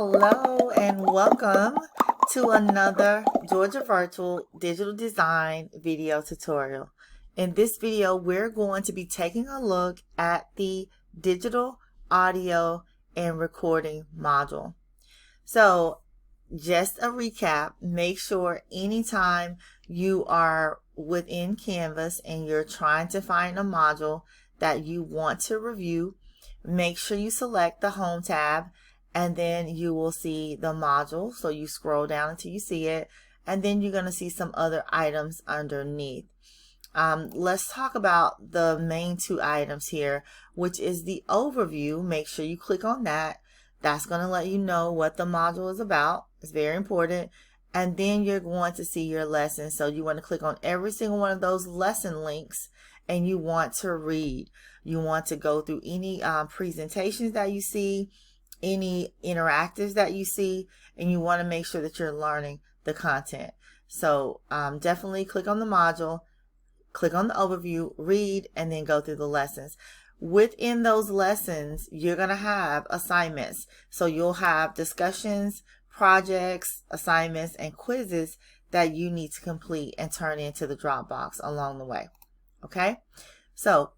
Hello and welcome to another Georgia Virtual Digital Design video tutorial. In this video, we're going to be taking a look at the digital audio and recording module. So just a recap, make sure anytime you are within Canvas and you're trying to find a module that you want to review, make sure you select the Home tab, and then you will see the module. So you scroll down until you see it, and then you're going to see some other items underneath. Let's talk about the main two items here, which is the overview. Make sure you click on that. That's going to let you know what the module is about. It's very important. And then you're going to see your lesson. So you want to click on every single one of those lesson links and you want to read. You want to go through any presentations that you see, any interactives that you see, and you want to make sure that you're learning the content. So definitely click on the module, click on the overview, read, and then go through the lessons. Within those lessons, you're going to have assignments. So you'll have discussions, projects, assignments, and quizzes that you need to complete and turn into the Dropbox along the way. Okay? So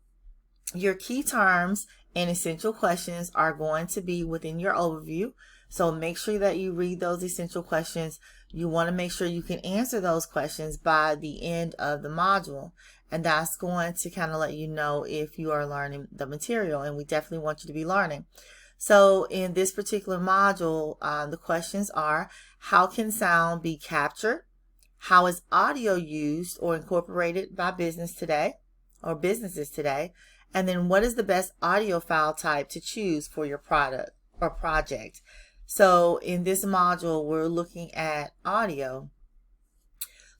your key terms and essential questions are going to be within your overview. So make sure that you read those essential questions. You want to make sure you can answer those questions by the end of the module. And that's going to kind of let you know if you are learning the material, and we definitely want you to be learning. So in this particular module, the questions are: how can sound be captured? How is audio used or incorporated by businesses today? And then what is the best audio file type to choose for your product or project? So in this module, we're looking at audio.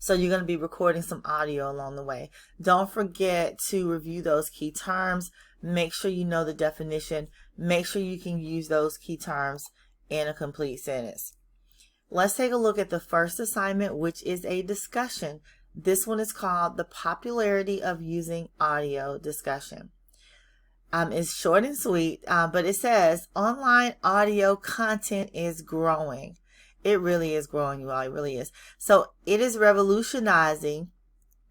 So you're going to be recording some audio along the way. Don't forget to review those key terms. Make sure you know the definition. Make sure you can use those key terms in a complete sentence. Let's take a look at the first assignment, which is a discussion. This one is called The Popularity of Using Audio Discussion. It's short and sweet, but it says online audio content is growing. It really is growing, you all. It really is. So it is revolutionizing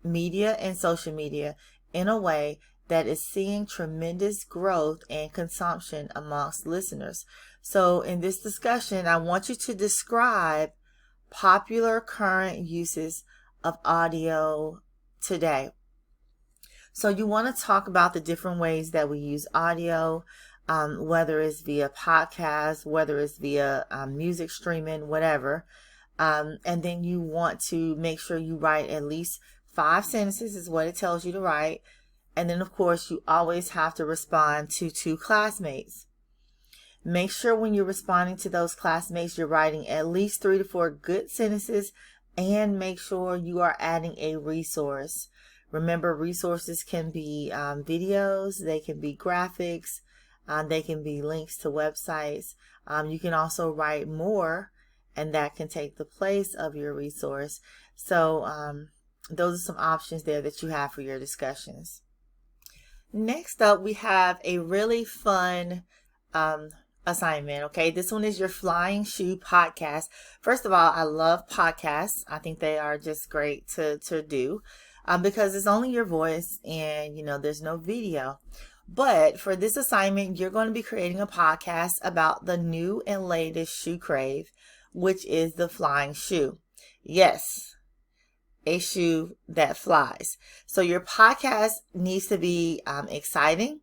media and social media in a way that is seeing tremendous growth and consumption amongst listeners. So in this discussion, I want you to describe popular current uses of audio today. So you want to talk about the different ways that we use audio, whether it's via podcast, whether it's via music streaming, whatever. And then you want to make sure you write at least 5 sentences is what it tells you to write. And then, of course, you always have to respond to 2 classmates. Make sure when you're responding to those classmates, you're writing at least 3 to 4 good sentences, and make sure you are adding a resource. Remember, resources can be videos, they can be graphics, they can be links to websites. You can also write more, and that can take the place of your resource. So those are some options there that you have for your discussions. Next up, we have a really fun assignment. Okay, this one is your Flying Shoe podcast. First of all, I love podcasts. I think they are just great to do. Because it's only your voice and, there's no video. But for this assignment, you're going to be creating a podcast about the new and latest shoe crave, which is the flying shoe. Yes, a shoe that flies. So your podcast needs to be exciting,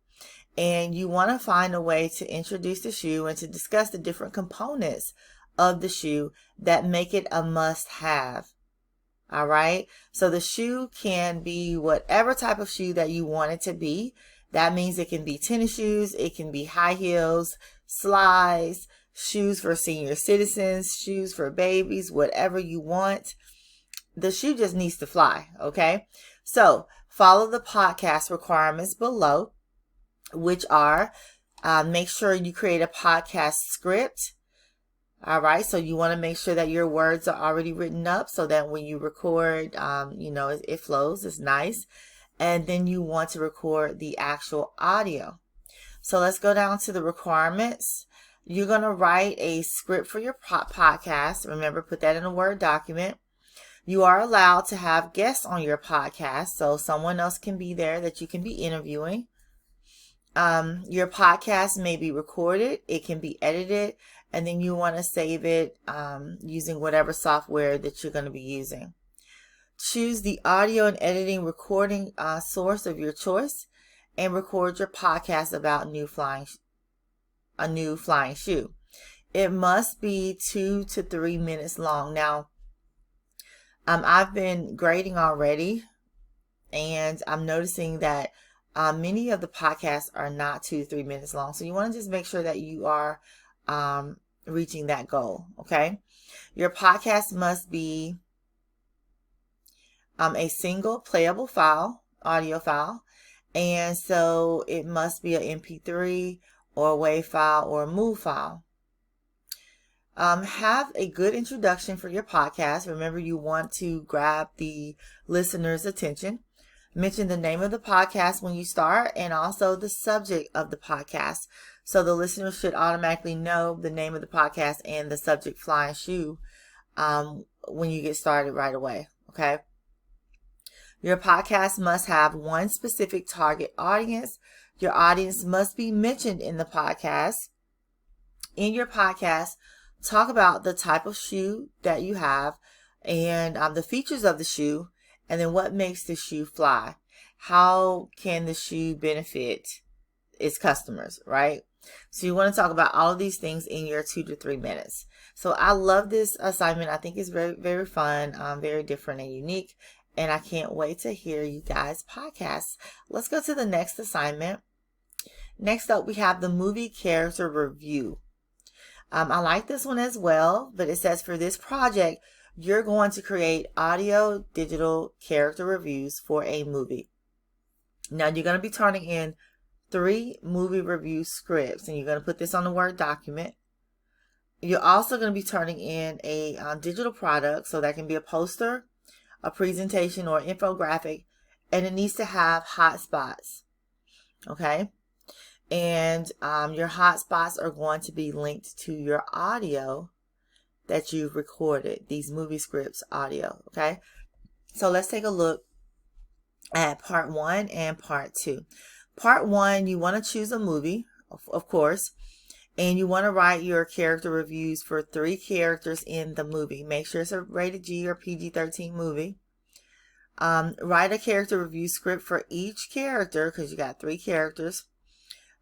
and you want to find a way to introduce the shoe and to discuss the different components of the shoe that make it a must-have. All right. So the shoe can be whatever type of shoe that you want it to be. That means it can be tennis shoes. It can be high heels, slides, shoes for senior citizens, shoes for babies, whatever you want. The shoe just needs to fly. Okay. So follow the podcast requirements below, which are make sure you create a podcast script. All right, so you want to make sure that your words are already written up so that when you record, it flows, it's nice. And then you want to record the actual audio. So let's go down to the requirements. You're going to write a script for your podcast. Remember, put that in a Word document. You are allowed to have guests on your podcast, so someone else can be there that you can be interviewing. Your podcast may be recorded, it can be edited, and then you want to save it using whatever software that you're going to be using. Choose the audio and editing recording source of your choice and record your podcast about a new flying shoe. It must be 2 to 3 minutes long. Now, I've been grading already, and I'm noticing that many of the podcasts are not 2 to 3 minutes long. So you want to just make sure that you are reaching that goal. Okay. Your podcast must be a single playable file, audio file. And so it must be an MP3 or a WAV file or a MOV file. Have a good introduction for your podcast. Remember, you want to grab the listener's attention. Mention the name of the podcast when you start and also the subject of the podcast. So the listener should automatically know the name of the podcast and the subject, flying shoe, when you get started right away. Okay. Your podcast must have one specific target audience. Your audience must be mentioned in the podcast. In your podcast, talk about the type of shoe that you have and the features of the shoe, and then what makes the shoe fly. How can the shoe benefit its customers, right? So you want to talk about all of these things in your 2 to 3 minutes. So I love this assignment. I think it's very, very fun, very different and unique. And I can't wait to hear you guys' podcasts. Let's go to the next assignment. Next up, we have the movie character review. I like this one as well, but it says for this project, you're going to create audio digital character reviews for a movie. Now, you're going to be turning in 3 movie review scripts, and you're going to put this on the Word document. You're also going to be turning in a digital product, so that can be a poster, a presentation, or infographic, and it needs to have hotspots. Okay? And your hotspots are going to be linked to your audio that you've recorded, these movie scripts audio. Okay? So let's take a look at part 1 and part 2. Part 1, you want to choose a movie, of course, and you want to write your character reviews for 3 characters in the movie. Make sure it's a rated G or PG-13 movie. Write a character review script for each character, because you got 3 characters,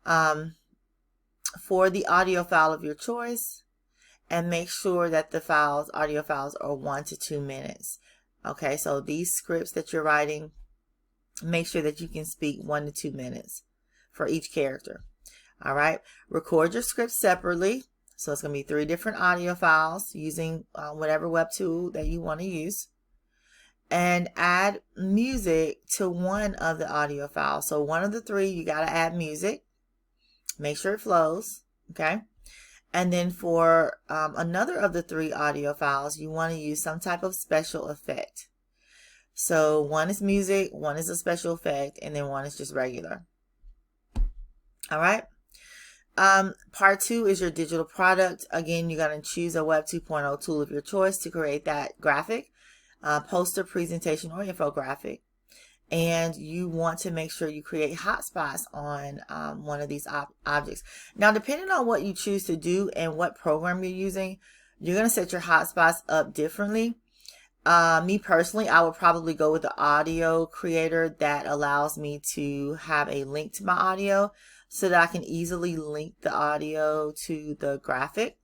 for the audio file of your choice, and make sure that the audio files are 1 to 2 minutes. Okay, so these scripts that you're writing, make sure that you can speak 1 to 2 minutes for each character. All right, record your script separately. So it's going to be 3 different audio files using whatever web tool that you want to use. And add music to one of the audio files. So one of the 3, you got to add music. Make sure it flows. Okay. And then for another of the 3 audio files, you want to use some type of special effect. So one is music, one is a special effect, and then one is just regular. All right. Part 2 is your digital product. Again, you're going to choose a Web 2.0 tool of your choice to create that graphic, poster, presentation, or infographic. And you want to make sure you create hotspots on one of these objects. Now, depending on what you choose to do and what program you're using, you're going to set your hotspots up differently. Me personally, I would probably go with the audio creator that allows me to have a link to my audio so that I can easily link the audio to the graphic.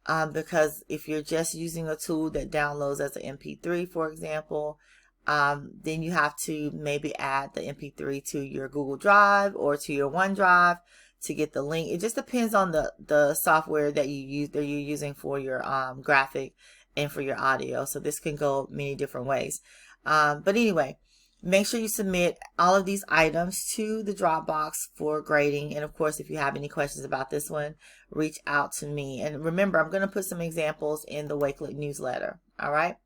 Because if you're just using a tool that downloads as an MP3, for example, then you have to maybe add the MP3 to your Google Drive or to your OneDrive to get the link. It just depends on the software that you're using for your graphic and for your audio. So this can go many different ways. But anyway, make sure you submit all of these items to the Dropbox for grading. And of course, if you have any questions about this one, reach out to me. And remember, I'm going to put some examples in the Wakelet newsletter. All right.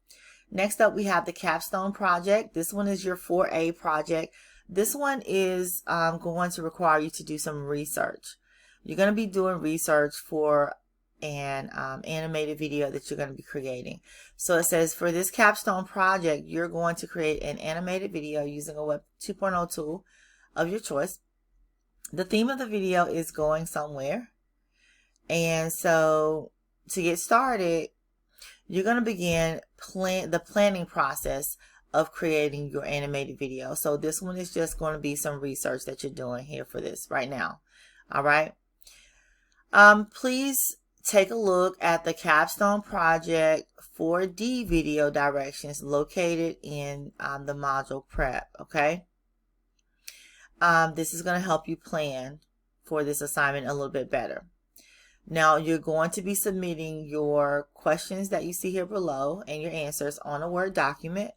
Next up, we have the capstone project. This one is your 4A project. This one is going to require you to do some research. you're going to be doing research for an animated video that you're going to be creating. So it says for this capstone project, you're going to create an animated video using a Web 2.0 tool of your choice. The theme of the video is going somewhere. And so to get started, you're going to begin the planning process of creating your animated video. So this one is just going to be some research that you're doing here for this right now. All right. Please take a look at the capstone project 4D video directions located in the module prep. Okay. This is going to help you plan for this assignment a little bit better. Now you're going to be submitting your questions that you see here below and your answers on a Word document.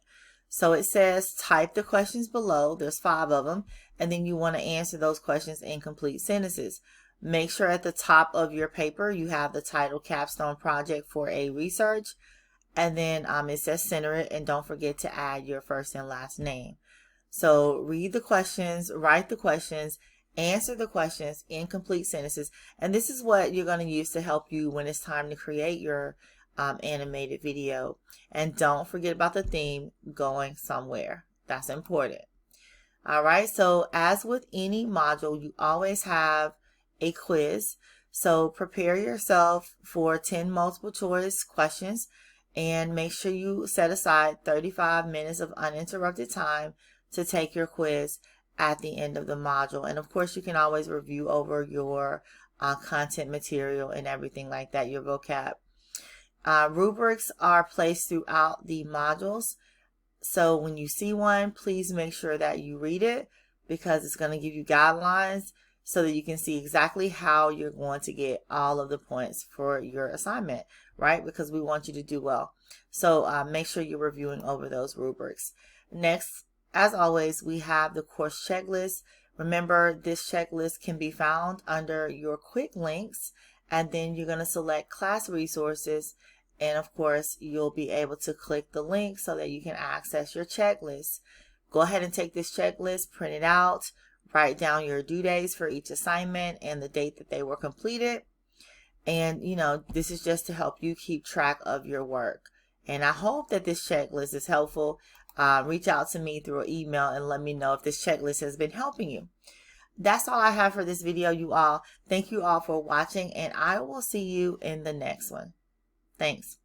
So it says type the questions below. There's 5 of them. And then you want to answer those questions in complete sentences. Make sure at the top of your paper you have the title Capstone Project for a Research. And then it says center it, and don't forget to add your first and last name. So read the questions, write the questions, answer the questions in complete sentences. And this is what you're going to use to help you when it's time to create your animated video. And don't forget about the theme, going somewhere. That's important. All right. So as with any module, you always have a quiz. So prepare yourself for 10 multiple choice questions and make sure you set aside 35 minutes of uninterrupted time to take your quiz at the end of the module. And of course, you can always review over your content material and everything like that, your vocab. Rubrics are placed throughout the modules. So when you see one, please make sure that you read it, because it's going to give you guidelines so that you can see exactly how you're going to get all of the points for your assignment, right? Because we want you to do well. So make sure you're reviewing over those rubrics. Next, as always, we have the course checklist. Remember, this checklist can be found under your quick links, and then you're going to select class resources. And of course, you'll be able to click the link so that you can access your checklist. Go ahead and take this checklist, print it out, write down your due dates for each assignment and the date that they were completed. And, you know, this is just to help you keep track of your work. And I hope that this checklist is helpful. Reach out to me through an email and let me know if this checklist has been helping you. That's all I have for this video, you all. Thank you all for watching, and I will see you in the next one. Thanks.